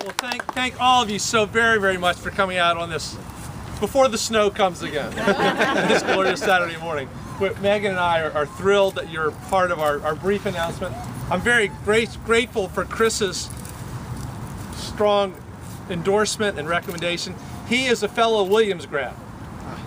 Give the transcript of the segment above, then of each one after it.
Well, thank all of you so very, very much for coming out on this, before the snow comes again, this glorious Saturday morning. Megan and I are thrilled that you're part of our brief announcement. I'm very grateful for Chris's strong endorsement and recommendation. He is a fellow Williams grad,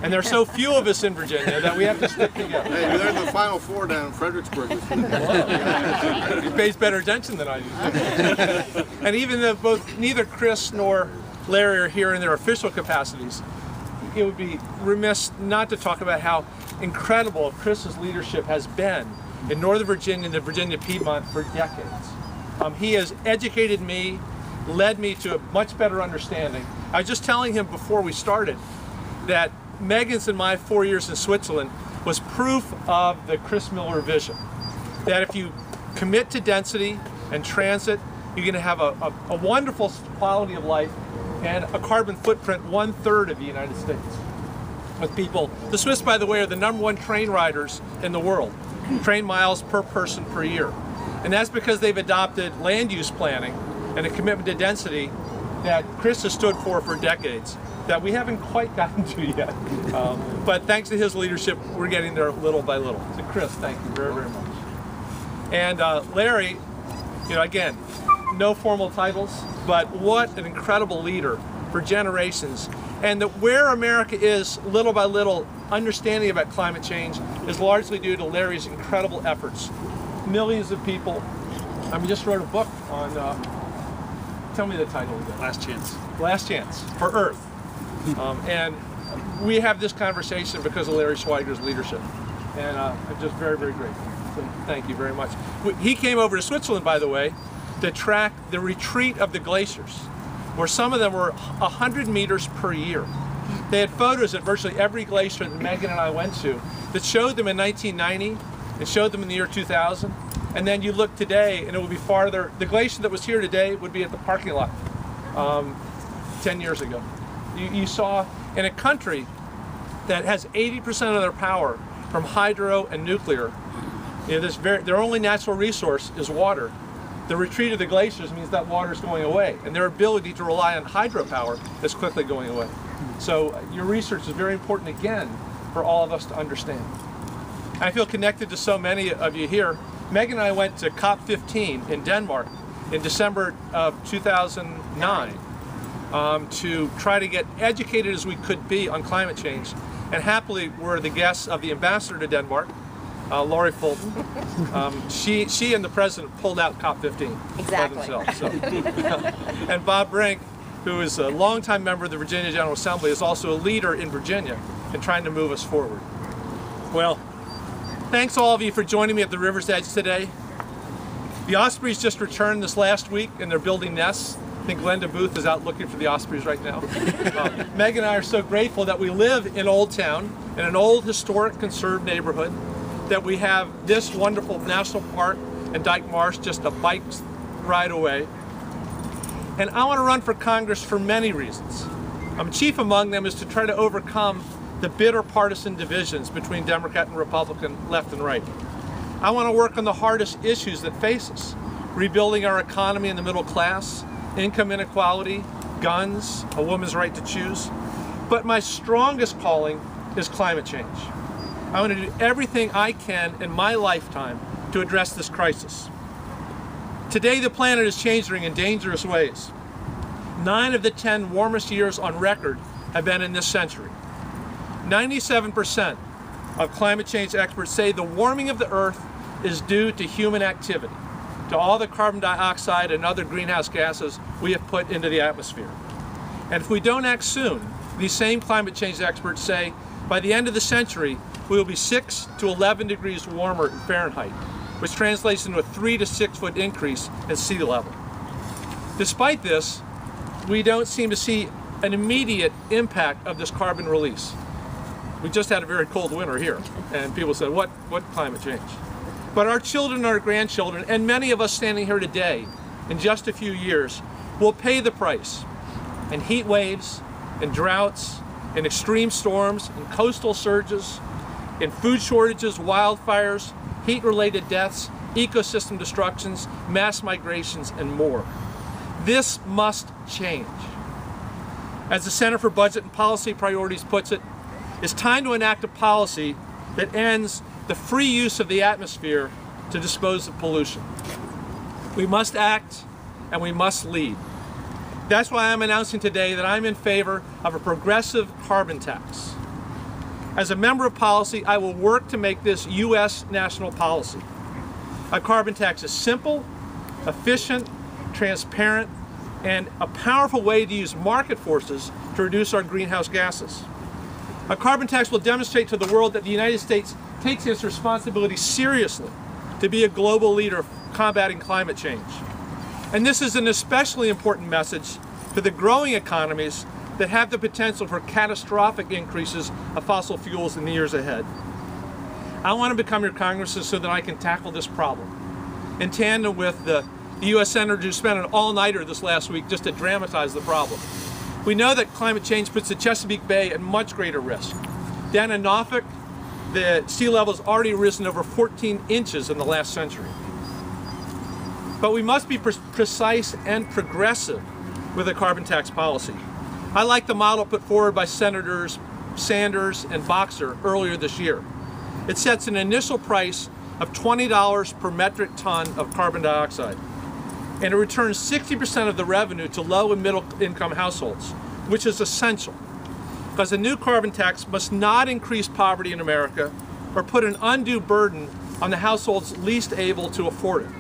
and there are so few of us in Virginia that we have to stick together. Hey, they're in the Final Four down in Fredericksburg. He pays better attention than I do. And even though neither Chris nor Larry are here in their official capacities, it would be remiss not to talk about how incredible Chris's leadership has been in Northern Virginia and the Virginia Piedmont for decades. He has educated me, led me to a much better understanding. I was just telling him before we started that Megan's and my 4 years in Switzerland was proof of the Chris Miller vision. That if you commit to density and transit, you're going to have a wonderful quality of life and a carbon footprint 1/3 of the United States. With people, the Swiss, by the way, are the #1 train riders in the world, train miles per person per year. And that's because they've adopted land use planning and a commitment to density that Chris has stood for decades, that we haven't quite gotten to yet. But thanks to his leadership, we're getting there little by little. So Chris, thank you very, very much. And Larry, again, no formal titles, but what an incredible leader for generations. And that where America is, little by little, understanding about climate change is largely due to Larry's incredible efforts. Millions of people. I just wrote a book on, tell me the title again. Last Chance. Last Chance for Earth. And we have this conversation because of Larry Schweiger's leadership. And I'm just very, very grateful. So thank you very much. He came over to Switzerland, by the way, to track the retreat of the glaciers, where some of them were 100 meters per year. They had photos at virtually every glacier that Megan and I went to that showed them in 1990 and showed them in the year 2000. And then you look today and it will be farther. The glacier that was here today would be at the parking lot 10 years ago. You saw in a country that has 80% of their power from hydro and nuclear, their only natural resource is water. The retreat of the glaciers means that water is going away, and their ability to rely on hydropower is quickly going away. So your research is very important, again, for all of us to understand. I feel connected to so many of you here. Megan and I went to COP15 in Denmark in December of 2009 to try to get educated as we could be on climate change. And happily, we're the guests of the ambassador to Denmark, Laurie Fulton. She and the president pulled out COP15 exactly. by themselves. So. And Bob Brink, who is a longtime member of the Virginia General Assembly, is also a leader in Virginia in trying to move us forward. Well, thanks all of you for joining me at the river's edge today. The ospreys just returned this last week and they're building nests. I think Glenda Booth is out looking for the ospreys right now. Meg and I are so grateful that we live in Old Town, in an old historic conserved neighborhood, that we have this wonderful national park and Dyke Marsh just a bike ride away. And I want to run for Congress for many reasons. Chief among them is to try to overcome the bitter partisan divisions between Democrat and Republican, left and right. I want to work on the hardest issues that face us, rebuilding our economy and the middle class, income inequality, guns, a woman's right to choose. But my strongest calling is climate change. I want to do everything I can in my lifetime to address this crisis. Today, the planet is changing in dangerous ways. 9 of the 10 warmest years on record have been in this century. 97% of climate change experts say the warming of the Earth is due to human activity, to all the carbon dioxide and other greenhouse gases we have put into the atmosphere. And if we don't act soon, these same climate change experts say by the end of the century, we will be 6 to 11 degrees warmer in Fahrenheit, which translates into a 3 to 6 foot increase in sea level. Despite this, we don't seem to see an immediate impact of this carbon release. We just had a very cold winter here, and people said, what climate change? But our children and our grandchildren, and many of us standing here today, in just a few years, will pay the price in heat waves, in droughts, in extreme storms, in coastal surges, in food shortages, wildfires, heat-related deaths, ecosystem destructions, mass migrations, and more. This must change. As the Center for Budget and Policy Priorities puts it, it's time to enact a policy that ends the free use of the atmosphere to dispose of pollution. We must act and we must lead. That's why I'm announcing today that I'm in favor of a progressive carbon tax. As a member of policy, I will work to make this U.S. national policy. A carbon tax is simple, efficient, transparent, and a powerful way to use market forces to reduce our greenhouse gases. A carbon tax will demonstrate to the world that the United States takes its responsibility seriously to be a global leader combating climate change. And this is an especially important message to the growing economies that have the potential for catastrophic increases of fossil fuels in the years ahead. I want to become your congressman so that I can tackle this problem. In tandem with the U.S. Senator who spent an all-nighter this last week just to dramatize the problem. We know that climate change puts the Chesapeake Bay at much greater risk. Down in Norfolk, the sea level has already risen over 14 inches in the last century. But we must be precise and progressive with a carbon tax policy. I like the model put forward by Senators Sanders and Boxer earlier this year. It sets an initial price of $20 per metric ton of carbon dioxide, and it returns 60% of the revenue to low and middle income households, which is essential, because a new carbon tax must not increase poverty in America or put an undue burden on the households least able to afford it.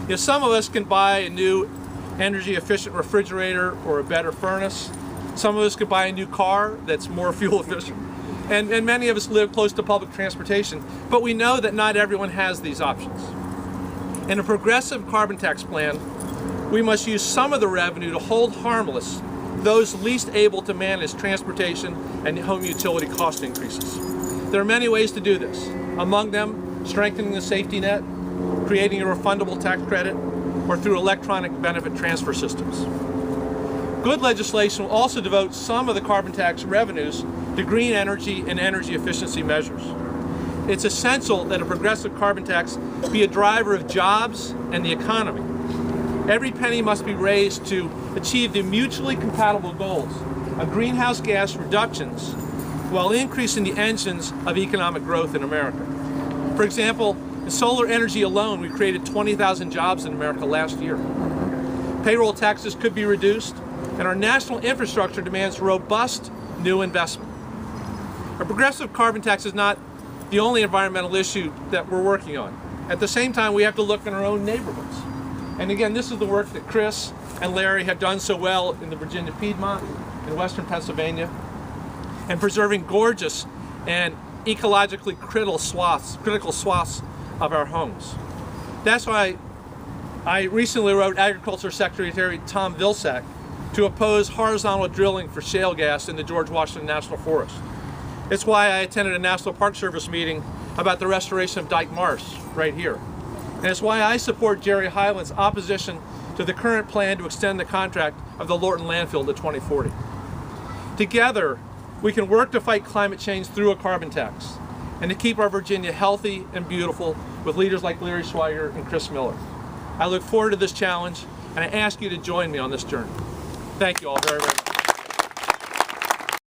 If some of us can buy a new energy efficient refrigerator or a better furnace, some of us could buy a new car that's more fuel efficient. And many of us live close to public transportation, but we know that not everyone has these options. In a progressive carbon tax plan, we must use some of the revenue to hold harmless those least able to manage transportation and home utility cost increases. There are many ways to do this. Among them, strengthening the safety net, creating a refundable tax credit, or through electronic benefit transfer systems. Good legislation will also devote some of the carbon tax revenues to green energy and energy efficiency measures. It's essential that a progressive carbon tax be a driver of jobs and the economy. Every penny must be raised to achieve the mutually compatible goals of greenhouse gas reductions while increasing the engines of economic growth in America. For example, in solar energy alone, we created 20,000 jobs in America last year. Payroll taxes could be reduced, and our national infrastructure demands robust new investment. A progressive carbon tax is not the only environmental issue that we're working on. At the same time, we have to look in our own neighborhoods. And again, this is the work that Chris and Larry have done so well in the Virginia Piedmont, in Western Pennsylvania, and preserving gorgeous and ecologically critical swaths of our homes. That's why I recently wrote Agriculture Secretary Tom Vilsack to oppose horizontal drilling for shale gas in the George Washington National Forest. It's why I attended a National Park Service meeting about the restoration of Dyke Marsh right here. And it's why I support Jerry Hyland's opposition to the current plan to extend the contract of the Lorton landfill to 2040. Together, we can work to fight climate change through a carbon tax and to keep our Virginia healthy and beautiful with leaders like Larry Schweiger and Chris Miller. I look forward to this challenge, and I ask you to join me on this journey. Thank you all very much.